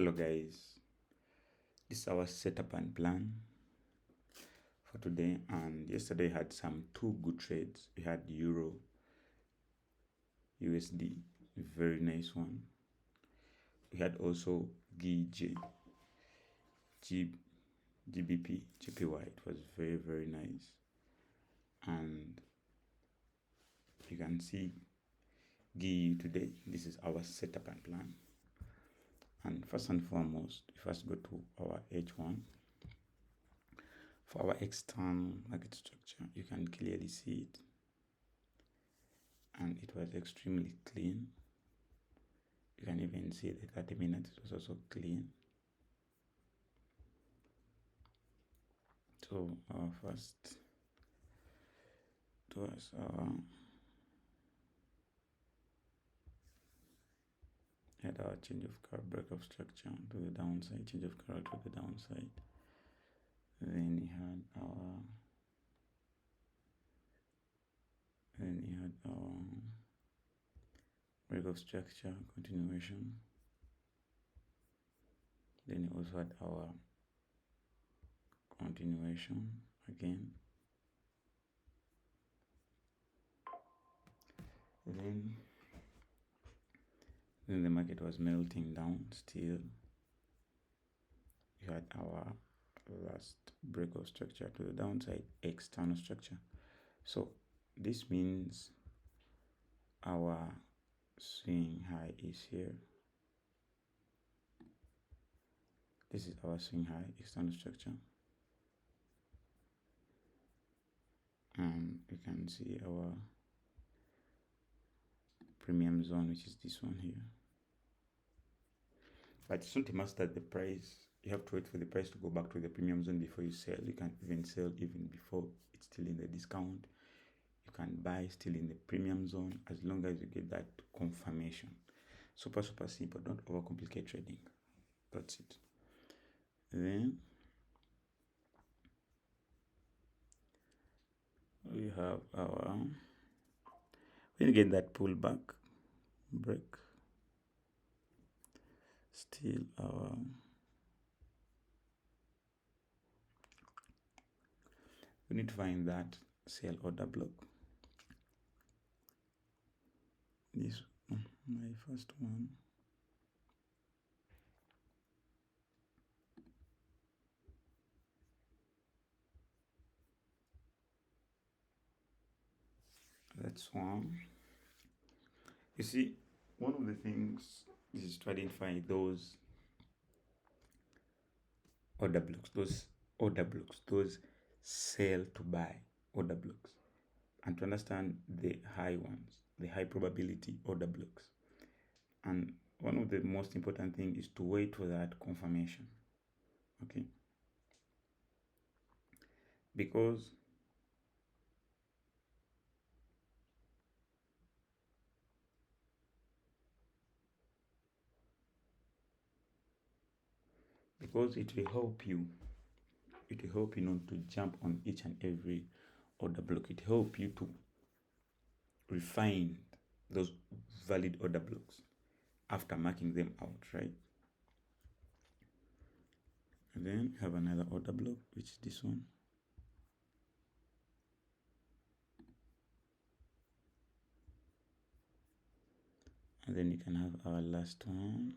Hello guys, this is our setup and plan for today. And yesterday had some two good trades. We had Euro USD, very nice one. We had also GBP JPY. It was very nice. And you can see GU today. This is our setup and plan. And first and foremost, we first go to our H1. For our external market structure, you can clearly see it. And it was extremely clean. You can even see the 30 minutes was also clean. So our first was had our change of color, break of structure to the downside, change of color to the downside. Then we had our break of structure, continuation. Then we also had our continuation again. Then the market was melting down still. We had our last break of structure to the downside, external structure. So this means our swing high is here. This is our swing high, external structure. And you can see our premium zone, which is this one here. But it's not a must that the price, you have to wait for the price to go back to the premium zone before you sell. You can even sell even before it's still in the discount. You can buy still in the premium zone as long as you get that confirmation. Super simple. Don't overcomplicate trading. That's it. Then we have our, when you get that pullback break, still our we need to find that sell order block. This my first one. That's one. You see, one of the things is to identify those order blocks, those sell to buy order blocks, and to understand the high ones, the high probability order blocks. And one of the most important thing is to wait for that confirmation. Okay, because it will help you not to jump on each and every order block. It help you to refine those valid order blocks after marking them out, right? And then have another order block, which is this one. And then you can have our last one,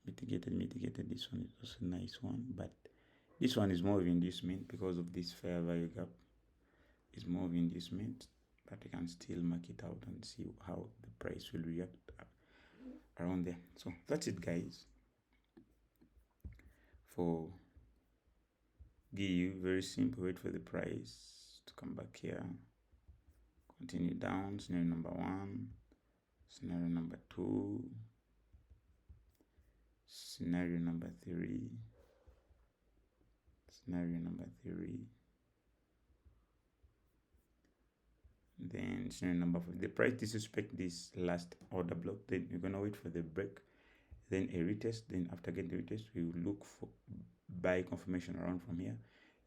mitigated. This one is also a nice one, but this one is more of inducement because of this fair value gap. It's more of inducement, but you can still mark it out and see how the price will react around there. So that's it, guys, for GU. Very simple. Wait for the price to come back here, continue down. Scenario number 1, scenario number 2, scenario number 3, scenario number 3, then scenario number 4. The price disrespect this last order block, then you're gonna wait for the break, then a retest. Then after getting the retest, we will look for buy confirmation around from here.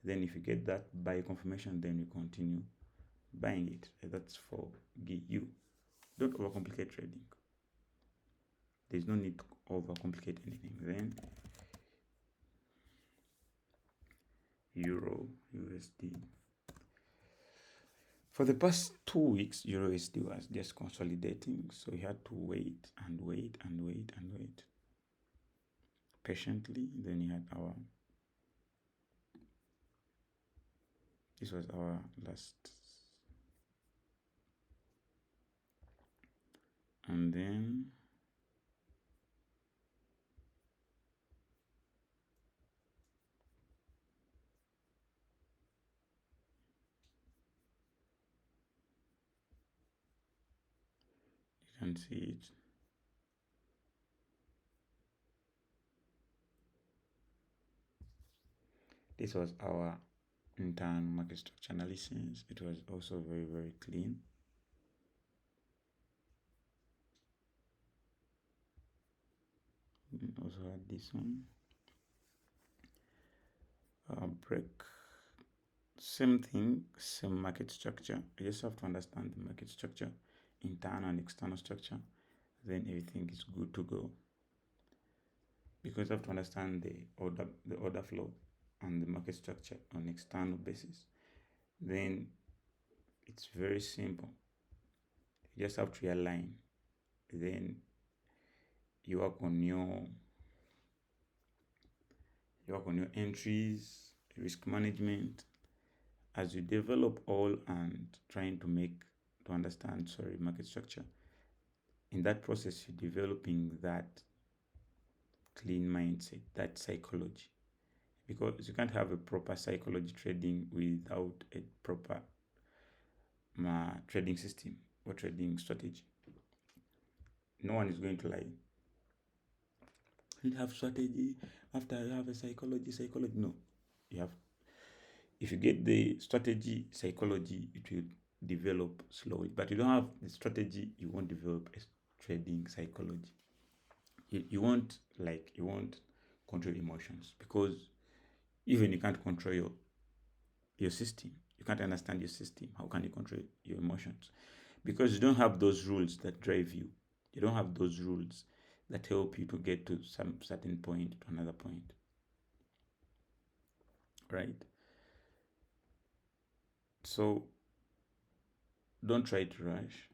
Then if you get that buy confirmation, then you continue buying it. That's for GU. Don't overcomplicate trading. There's no need to overcomplicate anything. Then Euro USD. For the past 2 weeks, Euro USD was just consolidating, so we had to wait and wait and wait and wait patiently. Then you had this was our last, and then you can see it. This was our internal market structure analysis. It was also very, very clean. We also had this one. Break. Same thing, same market structure. You just have to understand the market structure, internal and external structure. Then everything is good to go. Because you have to understand the order flow and the market structure on external basis. Then it's very simple. You just have to align. Then you work on your entries, risk management. As you develop all and trying to understand market structure, in that process you're developing that clean mindset, that psychology, because you can't have a proper psychology trading without a proper trading system or trading strategy. No one is going to lie. You have strategy after you have a psychology. No, you have. If you get the strategy, psychology, it will develop slowly. But you don't have the strategy, you won't develop a trading psychology. You won't control emotions, because even you can't control your system. You can't understand your system. How can you control your emotions? Because you don't have those rules that drive you. You don't have those rules that help you to get to some certain point to another point. Right? So don't try to rush.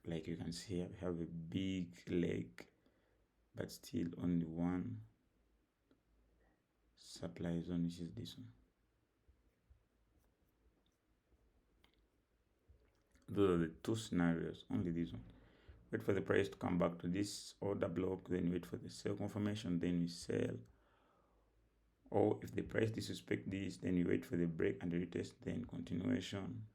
Like you can see here, we have a big leg, but still only one supply zone, which is this one. Those are the two scenarios, only this one. Wait for the price to come back to this order block, then wait for the sell confirmation, then we sell. Or if the price disrespect this, then you wait for the break and the retest, then continuation.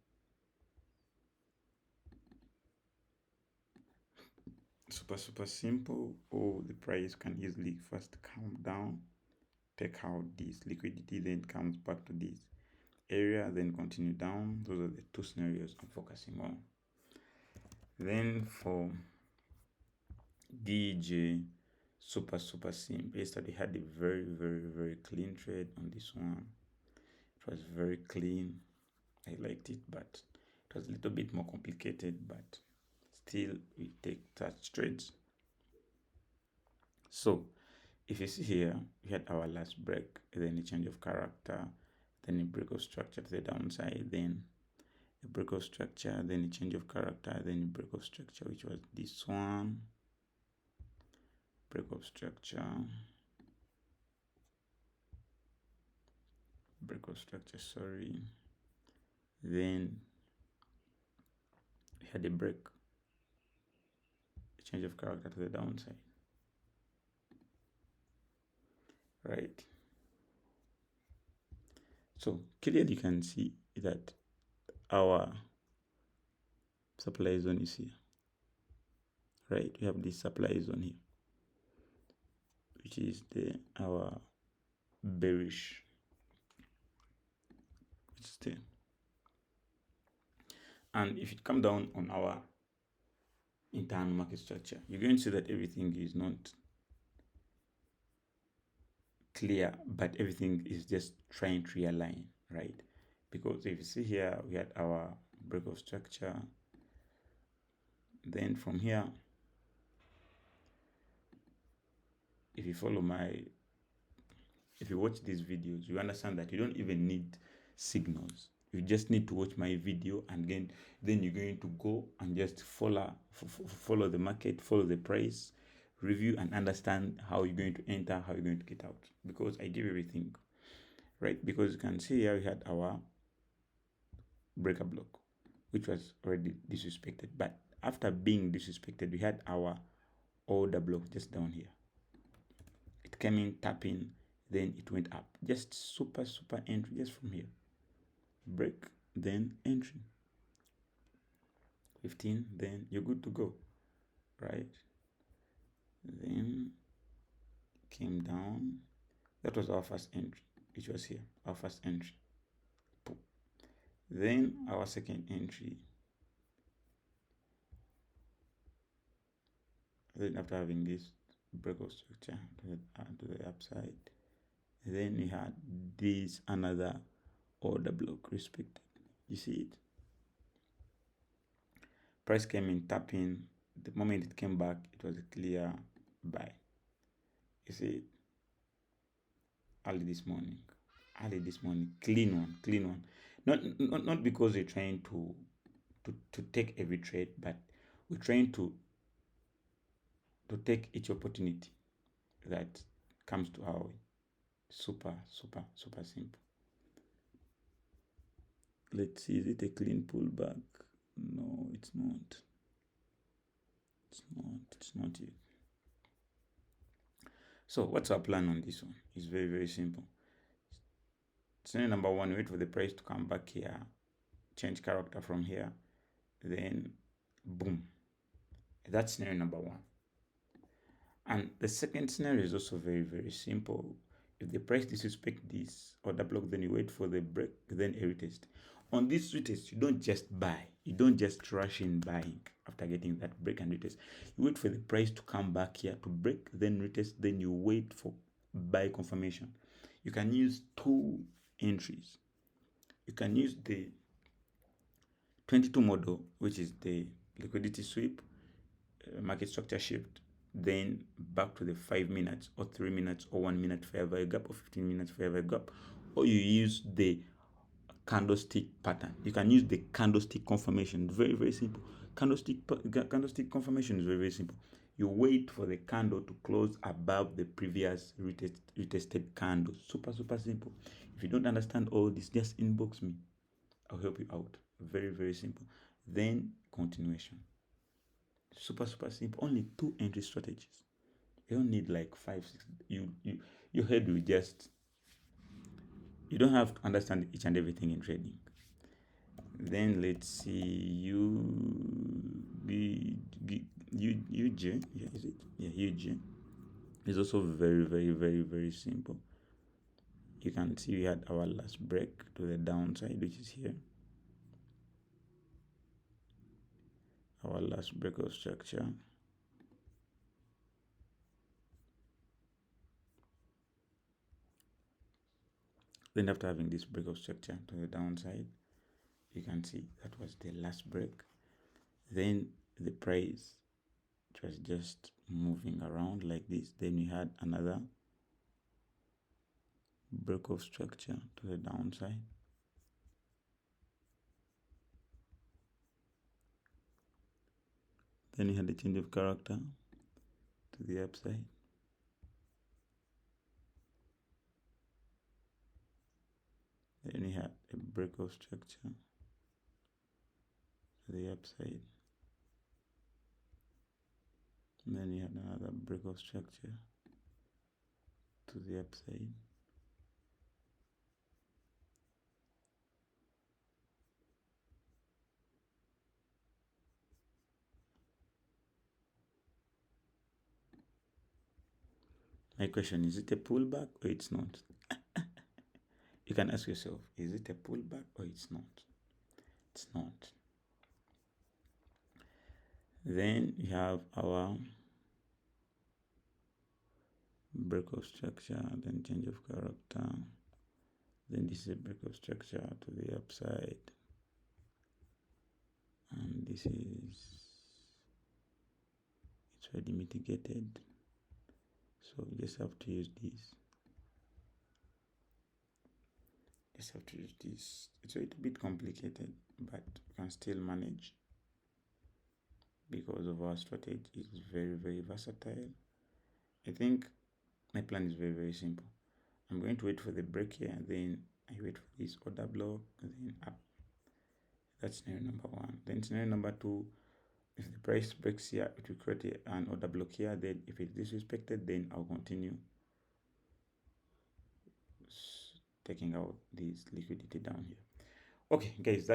Super simple. Or the price can easily first come down, take out this liquidity, then comes back to this area, then continue down. Those are the two scenarios I'm focusing on. Then for DJ, super simple. Yesterday had a very clean trade on this one. It was very clean. I liked it, but it was a little bit more complicated, but still we take such trades. So if you see here, we had our last break, then a change of character, then a break of structure to the downside, then a break of structure, then a change of character, then a break of structure, which was this one. Break of structure, sorry. Then we had a break, a change of character to the downside. Right? So clearly you can see that our supply zone is here. Right? We have this supply zone here, which is our bearish, which is there. And if it comes down on our internal market structure, you're going to see that everything is not clear, but everything is just trying to realign, right? Because if you see here, we had our break of structure. Then from here, if you follow if you watch these videos, you understand that you don't even need signals. You just need to watch my video, and then you're going to go and just follow the market, follow the price, review, and understand how you're going to enter, how you're going to get out. Because I give everything, right? Because you can see here we had our breaker block, which was already disrespected. But after being disrespected, we had our order block just down here. It came in tapping, then it went up. Just super entry just from here. Break, then entry. 15, then you're good to go, right? Then came down. That was our first entry, which was here, our first entry. Then our second entry. Then after having this breakout structure to the upside, then we had this another order block respected. You see it? Price came in tapping. The moment it came back, it was a clear buy. You see it? Early this morning, clean one. Not because we're trying to take every trade, but we're trying to take each opportunity that comes to our way. Super simple. Let's see, is it a clean pullback? No, it's not. It's not yet. So what's our plan on this one? It's very simple. Scenario number one, wait for the price to come back here, change character from here, then boom. That's scenario number one. And the second scenario is also very simple. If the price disrespect this order block, then you wait for the break, then a retest. On this retest, you don't just buy. You don't just rush in buying after getting that break and retest. You wait for the price to come back here to break, then retest, then you wait for buy confirmation. You can use two entries. You can use the 22 model, which is the liquidity sweep, market structure shift, then back to the 5 minutes or 3 minutes or 1 minute fair value gap or 15 minutes fair value gap, or you use the candlestick pattern. You can use the candlestick confirmation. Very simple. Candlestick confirmation is very simple. You wait for the candle to close above the previous retested candle. Super simple. If you don't understand all this, just inbox me. I'll help you out. Very simple. Then continuation. Super simple. Only 2 entry strategies. You don't need like 5, 6. Your head will just. You don't have to understand each and everything in trading. Then let's see UJ. Yeah, is it? Yeah, UJ. It's also very simple. You can see we had our last break to the downside, which is here. Our last break of structure. Then after having this break of structure to the downside, you can see that was the last break. Then the price, it was just moving around like this. Then we had another break of structure to the downside. Then we had a change of character to the upside. Then we had a break of structure to the upside. And then we had another break of structure to the upside. My question, is it a pullback or it's not? You can ask yourself, is it a pullback or it's not? It's not. Then we have our break of structure, then change of character. Then this is a break of structure to the upside. And this is, it's already mitigated. So So you just have to use this. It's a little bit complicated, but you can still manage because of our strategy is very, very versatile. I think my plan is very, very simple. I'm going to wait for the break here, and then I wait for this order block, and then up. That's scenario number 1. Then scenario number 2, if the price breaks here, it will create an order block here. Then if it's disrespected, then I'll continue taking out this liquidity down here. Okay, guys, that's